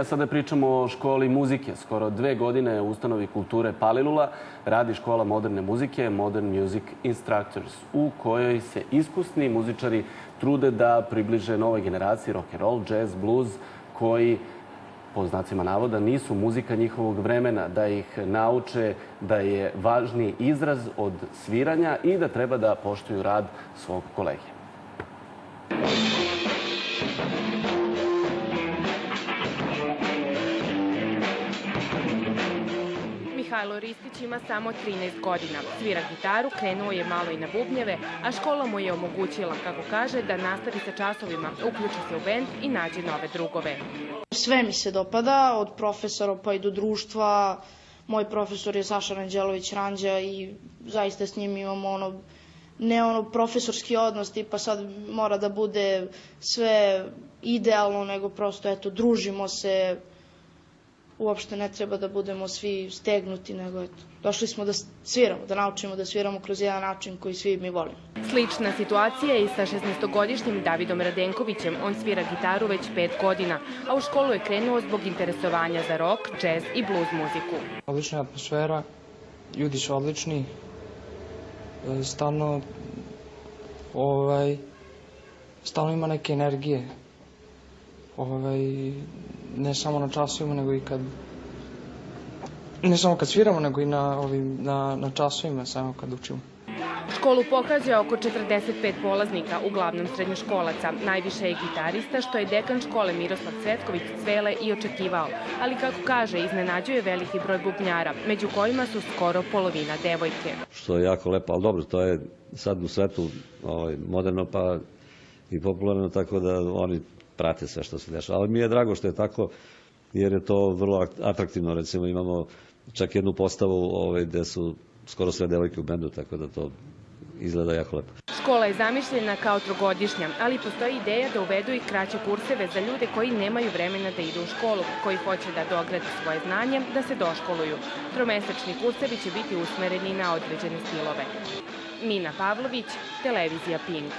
Sada pričamo o školi muzike. Skoro 2 godine u ustanovi kulture Palilula radi škola moderne muzike Modern Music Instructors, u kojoj se iskusni muzičari trude da približe novoj generaciji rock'n'roll, jazz, blues, koji, po znacima navoda, nisu muzika njihovog vremena, da ih nauče da je važniji izraz od sviranja i da treba da poštuju rad svog kolege. Mihajlo Ristić ima samo 13 godina. Svira gitaru, krenuo je malo i na bubnjeve, a škola mu je omogućila, kako kaže, da nastavi sa časovima, uključi se u bend i nađe nove drugove. Sve mi se dopada, od profesora pa i do društva. Moj profesor je Saša Ranđelović Ranđa i zaista s njim imamo ne profesorski odnos, tipa sad mora da bude sve idealno, nego prosto eto, družimo se. Uopšte ne treba da budemo svi stegnuti, nego eto, došli smo da sviramo, da naučimo da sviramo kroz jedan način koji svi mi volimo. Slična situacija je i sa 16-godišnjim Davidom Radenkovićem. On svira gitaru već 5 godina, a u školu je krenuo zbog interesovanja za rock, džez i blues muziku. Odlična atmosfera, ljudi su odlični, stalno ima neke energije. Ne samo na časovima, nego i ne samo kad sviramo, nego i na časovima, samo kad učimo. Školu pohađa oko 45 polaznika, uglavnom srednjoškolaca. Najviše je gitarista, što je dekan škole Miroslav Cvetković Cvele i očekivao. Ali, kako kaže, iznenađuje veliki broj bubnjara, među kojima su skoro polovina devojke. Što je jako lepo, ali dobro, to je sad u svetu moderno pa i popularno, tako da oni prate sve što se dešava. Ali mi je drago što je tako, jer je to vrlo atraktivno. Recimo, imamo čak jednu postavu gde su skoro sve devojke u bendu, tako da to izgleda jako lepo. Škola je zamišljena kao trogodišnja, ali postoji ideja da uvedu i kraće kurseve za ljude koji nemaju vremena da idu u školu, koji hoće da dograde svoje znanje, da se doškoluju. Tromesečni kursevi će biti usmereni na određene stilove. Mina Pavlović, televizija Pink.